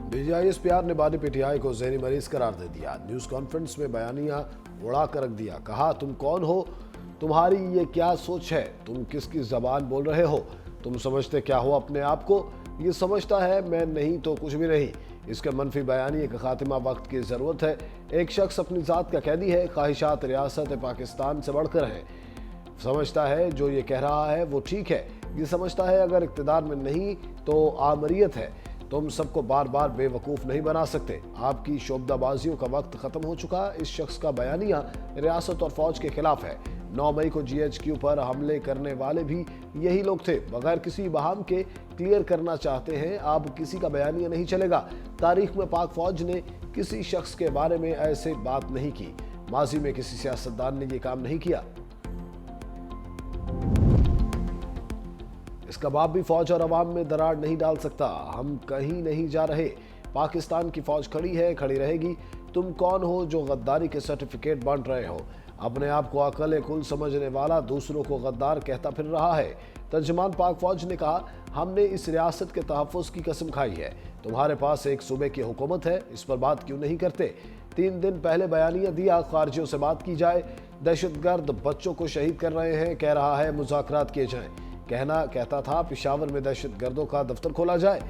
DGISPR ने बानी PTI को ज़हनी मरीज करार दे दिया। न्यूज़ कॉन्फ्रेंस में बयानिया उड़ा कर रख दिया। कहा, तुम कौन हो, तुम्हारी ये क्या सोच है, तुम किसकी जबान बोल रहे हो, तुम समझते क्या हो अपने आप को, ये समझता है मैं नहीं तो कुछ भी नहीं। इसके मनफी बयानी का खात्मा वक्त की ज़रूरत है। एक शख्स अपनी ज़ात का कैदी है, ख्वाहिशात रियासत पाकिस्तान से बढ़कर है। समझता है जो ये कह रहा है वो ठीक है, ये समझता है अगर इक़्तिदार में नहीं तो आमरीत है। तुम सबको बार बार बेवकूफ़ नहीं बना सकते। आपकी शोबदाबाजियों का वक्त ख़त्म हो चुका। इस शख्स का बयानिया रियासत और फौज के खिलाफ है। 9 मई को GHQ पर हमले करने वाले भी यही लोग थे। बगैर किसी बहाम के क्लियर करना चाहते हैं। अब किसी का बयानिया नहीं चलेगा। तारीख में पाक फौज ने किसी शख्स के बारे में ऐसे बात नहीं की। माजी में किसी सियासतदान ने ये काम नहीं किया। इसका बाप भी फौज और अवाम में दरार नहीं डाल सकता। हम कहीं नहीं जा रहे। पाकिस्तान की फौज खड़ी है, खड़ी रहेगी। तुम कौन हो जो गद्दारी के सर्टिफिकेट बांट रहे हो? अपने आप को अकल कुल समझने वाला दूसरों को गद्दार कहता फिर रहा है। तर्जमान पाक फौज ने कहा, हमने इस रियासत के तहफ़्फ़ुज़ की कसम खाई है। तुम्हारे पास एक सूबे की हुकूमत है, इस पर बात क्यों नहीं करते? 3 दिन पहले बयानिया दिया, खारजियों से बात की जाए। दहशतगर्द बच्चों को शहीद कर रहे हैं, कह रहा है मुज़ाकरात किए जाएं। कहता था पेशावर में दहशतगर्दों का दफ्तर खोला जाए।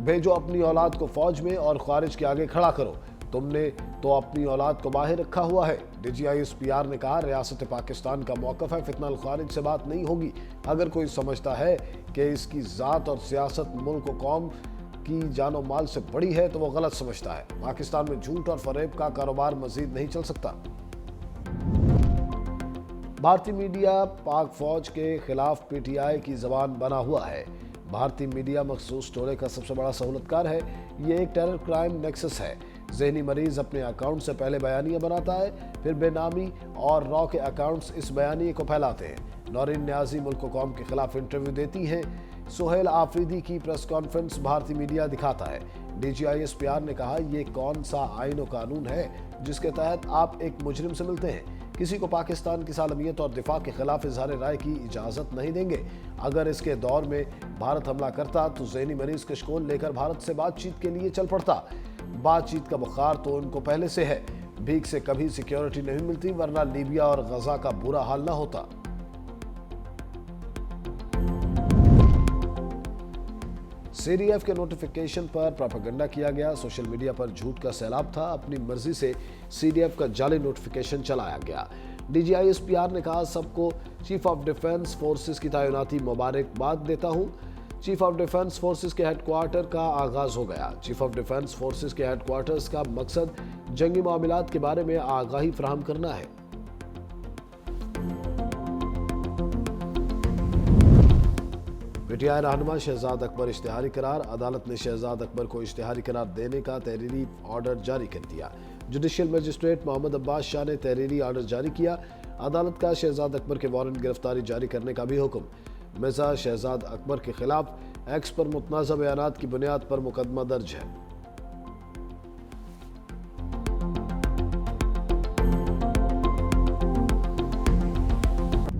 भेजो अपनी औलाद को फौज में और खारिज के आगे खड़ा करो। तुमने तो अपनी औलाद को बाहर रखा हुआ है। DGISPR ने कहा, रियासत पाकिस्तान का मौक़िफ़ है, फितना खारिज से बात नहीं होगी। अगर कोई समझता है कि इसकी ज़ात और सियासत मुल्क और कौम की जानो माल से बड़ी है तो वो गलत समझता है। पाकिस्तान में झूठ और फरेब का कारोबार मजीद नहीं चल सकता। भारतीय मीडिया पाक फौज के खिलाफ PTI की जबान बना हुआ है। भारतीय मीडिया मखसूस टोले का सबसे बड़ा सहूलतकार है। ये एक टेरर क्राइम नेक्सस है। ज़हनी मरीज अपने अकाउंट से पहले बयानिया बनाता है, फिर बेनामी और रॉ के अकाउंट्स इस बयानिए को फैलाते हैं। नौरीन न्याजी मुल्क व कौम के खिलाफ इंटरव्यू देती हैं। सुहेल आफरीदी की प्रेस कॉन्फ्रेंस भारतीय मीडिया दिखाता है। DGISPR ने कहा, ये कौन सा आईन व कानून है जिसके तहत आप एक मुजरिम से मिलते हैं? किसी को पाकिस्तान की सालमियत और दिफा के खिलाफ इजहार राय की इजाज़त नहीं देंगे। अगर इसके दौर में भारत हमला करता तो ज़हनी मरीज कशकोल लेकर भारत से बातचीत के लिए चल पड़ता। बातचीत का बुखार तो उनको पहले से है। भीख से कभी सिक्योरिटी नहीं मिलती, वरना लीबिया और गजा का बुरा हाल ना होता। CDF के नोटिफिकेशन पर प्रोपेगेंडा किया गया। सोशल मीडिया पर झूठ का सैलाब था। अपनी मर्जी से CDF का जाली नोटिफिकेशन चलाया गया। DGISPR ने कहा, सबको चीफ ऑफ डिफेंस फोर्सेस की तैनाती मुबारकबाद देता हूं। चीफ ऑफ डिफेंस फोर्सेस के हेडक्वार्टर का आगाज हो गया। चीफ ऑफ डिफेंस फोर्सेस के हेडक्वार्टर्स का मकसद जंगी मामलात के बारे में आगाही फराहम करना है। PTI रहनुमा शहजाद अकबर इश्तिहारी करार। अदालत ने शहजाद अकबर को इश्तिहारी करार देने का तहरीरी ऑर्डर जारी कर दिया। जुडिशियल मजिस्ट्रेट मोहम्मद अब्बास शाह ने तहरीरी ऑर्डर जारी किया। अदालत का शहजाद अकबर के वारंट गिरफ्तारी जारी करने का भी हुक्म। मिर्जा शहजाद अकबर के खिलाफ एक्स पर मुतनाज़ा बयानात की बुनियाद पर मुकदमा दर्ज है।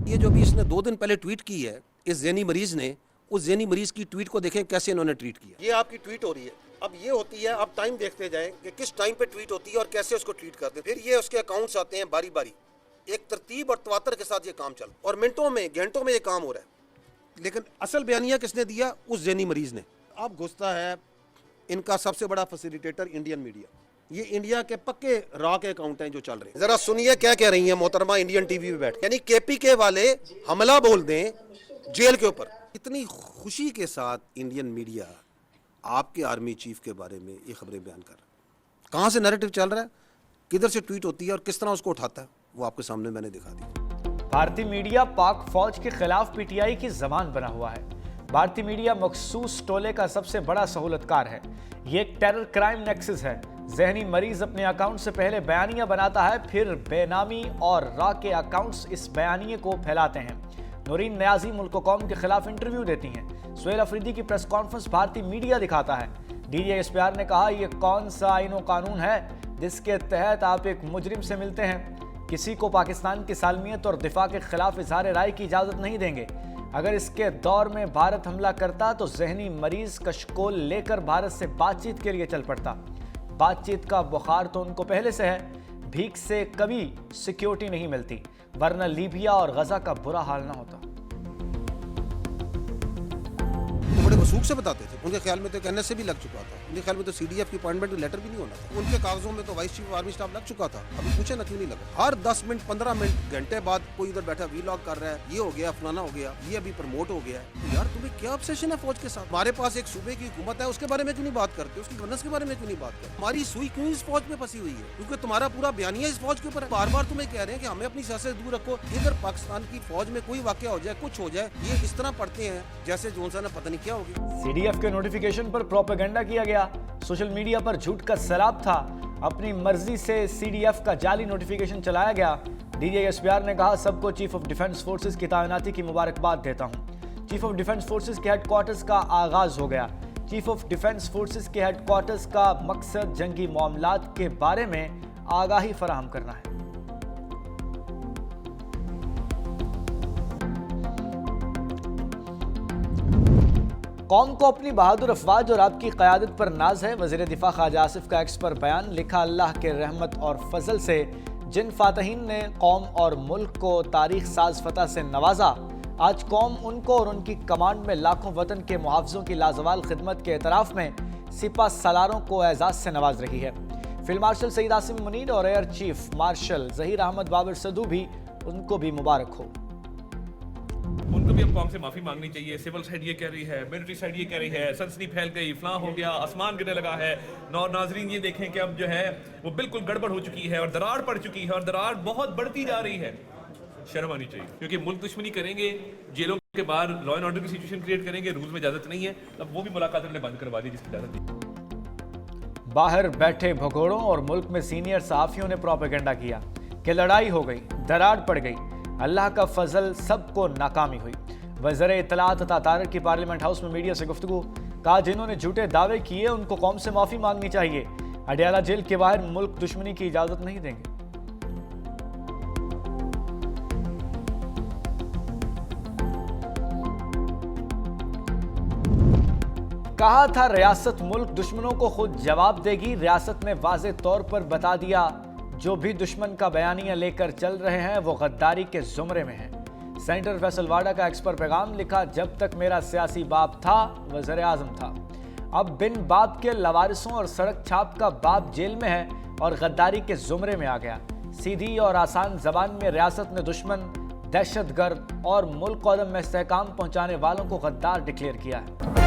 ये जो भी इसने 2 दिन पहले ट्वीट की है, इस ज़हनी मरीज ने, उस ज़हनी मरीज की ट्वीट को देखें कैसे इन्होंने ट्वीट किया। ये आपकी ट्वीट हो रही है, अब ये होती है, आप टाइम देखते जाएं कि किस टाइम पे ट्वीट होती है और कैसे उसको ट्वीट करते हैं। फिर ये उसके अकाउंट्स आते हैं बारी बारी, एक तरतीब और तवातर के साथ ये काम चल, और मिनटों में घंटों में ये काम हो रहा है। लेकिन असल बयानिया किसने दिया? उस ज़हनी मरीज ने। अब घुसता है इनका सबसे बड़ा फैसिलिटेटर इंडियन मीडिया। ये इंडिया के पक्के रॉ के अकाउंट हैं जो चल रहे हैं। जरा सुनिए क्या कह रही हैं मोहतरमा इंडियन टीवी पे बैठ, यानी KPK वाले हमला बोल दें जेल के ऊपर। इतनी खुशी के साथ इंडियन मीडिया आपके आर्मी चीफ के बारे में ये खबरें बयान कर रहा है। कहाँ से नैरेटिव चल रहा है, किधर से ट्वीट होती है और किस तरह उसको उठाता है, वो आपके सामने मैंने दिखा दी। भारतीय मीडिया पाक फौज के खिलाफ PTI की जबान बना हुआ है। भारतीय मीडिया मखसूस टोले का सबसे बड़ा सहूलतकार है। ये एक टेरर क्राइम नेक्सस है। ज़हनी मरीज अपने अकाउंट से पहले बयानिया बनाता है, फिर बेनामी और रॉ के अकाउंट्स इस बयानिए को फैलाते हैं। नौरीन न्याजी मुल्क व कौम के खिलाफ इंटरव्यू देती हैं। सुहेल आफरीदी की प्रेस कॉन्फ्रेंस भारतीय मीडिया दिखाता है। DGISPR ने कहा, यह कौन सा आईन व कानून है जिसके तहत आप एक मुजरिम से मिलते हैं? किसी को पाकिस्तान की सालमियत और दिफा के खिलाफ इजहार राय की इजाज़त नहीं देंगे। अगर इसके दौर में भारत हमला करता तो ज़हनी मरीज कशकोल लेकर भारत से बातचीत के लिए चल पड़ता। बातचीत का बुखार तो उनको पहले से है, भीख से कभी सिक्योरिटी नहीं मिलती, वरना लीबिया और गजा का बुरा हाल ना होता। तो बड़े वसूख से बताते थे, उनके ख्याल में तो एनएसए भी लग चुका था, उनके ख्याल में तो सीडीएफ की अपॉइंटमेंट लेटर भी नहीं होना था, उनके कागजों में तो वाइस चीफ आर्मी स्टाफ लग चुका था। अभी पूछे न क्यों नहीं लगा। हर 10 मिनट 15 मिनट घंटे बाद कोई उधर बैठा वीलॉग कर रहा है, ये हो गया फलाना हो गया, ये अभी प्रमोट हो गया है। तो यार तुम्हें क्या ऑब्सेशन है फौज के साथ? हमारे पास एक सूबे की हुकूमत है, उसके बारे में क्यों नहीं बात करते? उसकी गवर्नेंस के बारे में क्यों नहीं बात करते? हमारी सुई क्यों इस फौज में फंसी हुई है? क्योंकि तुम्हारा पूरा बयानिया इस फौज के ऊपर है। बार बार तुम्हें कह रहे हैं कि हमें अपनी सियासत दूर रखो। इधर पाकिस्तान की फौज में कोई वाकया हो जाए, कुछ हो जाए, ये इस तरह पढ़ते हैं जैसे जोनसन ने पता नहीं क्या हो गया। सीडीएफ के नोटिफिकेशन पर प्रोपेगेंडा किया गया, सोशल मीडिया पर झूठ का सैलाब था, अपनी मर्जी से सीडीएफ का जाली नोटिफिकेशन चलाया गया। डीजीएसपीआर ने कहा, सबको चीफ ऑफ डिफेंस फोर्सेस की तैनाती की मुबारकबाद देता हूं। चीफ ऑफ डिफेंस फोर्सेस के हेडक्वार्टर्स का आगाज हो गया। चीफ ऑफ डिफेंस फोर्सेस के हेडक्वार्टर्स का मकसद जंगी मामलात के बारे में आगाही फराहम करना है। कौम को अपनी बहादुर अफवाज और आपकी क़यादत पर नाज है। वज़ीर दिफा ख्वाजा आसिफ का एक्स पर बयान, लिखा, अल्लाह के रहमत और फजल से जिन फातहीन ने कौम और मुल्क को तारीख साज फतह से नवाजा, आज कौम उनको और उनकी कमांड में लाखों वतन के मुहाफ़िज़ों की लाजवाल खिदमत के एतराफ़ में सिपा सलारों को एजाज़ से नवाज रही है। फील्ड मार्शल सईद आसिम मुनीर और air chief marshal Zaheer Ahmed Babar Sidhu भी, उनको भी मुबारक हो। उनको भी अब कौम से माफी मांगनी चाहिए। सिविल साइड ये कह रही है, मिलिट्री साइड ये कह रही है, सनसनी फैल गई, फलां हो गया, आसमान गिरने लगा है। नाजरीन ये देखें कि अब जो है वो बिल्कुल गड़बड़ हो चुकी है और दरार पड़ चुकी है और दरार बहुत बढ़ती जा रही है। शर्म आनी चाहिए, क्योंकि मुल्क दुश्मनी करेंगे, जेलों के बाहर लॉ एंड ऑर्डर की सिचुएशन क्रिएट करेंगे, रूल्स में इजाजत नहीं है, अब वो भी मुलाकात हमने बंद करवा दी जिसकी इजाजत थी। बाहर बैठे भगोड़ों और मुल्क में सीनियर सहाफियों ने प्रोपेगेंडा किया कि लड़ाई हो गई, दरार पड़ गई, अल्लाह का फजल, सबको नाकामी हुई। वज़ीर इत्तलात तथा तारिक की पार्लियामेंट हाउस में मीडिया से गुफ्तगू, कहा, जिन्होंने झूठे दावे किए उनको कौम से माफ़ी मांगनी चाहिए। अडयाला जेल के बाहर मुल्क दुश्मनी की इजाज़त नहीं देंगे। कहा था रियासत मुल्क दुश्मनों को खुद जवाब देगी। रियासत ने वाज़े तौर पर बता दिया, जो भी दुश्मन का बयानिया लेकर चल रहे हैं वो गद्दारी के जुमरे में है। सेनेटर फैसल वाडा का एक्स पर पैगाम, लिखा, जब तक मेरा सियासी बाप था वज़ीर आज़म था, अब बिन बाप के लवारिसों और सड़क छाप का बाप जेल में है और गद्दारी के जुमरे में आ गया। सीधी और आसान जबान में रियासत ने दुश्मन, दहशतगर्द और मुल्क को अदम में इस्तेहकाम पहुंचाने वालों को गद्दार डिक्लेयर किया है।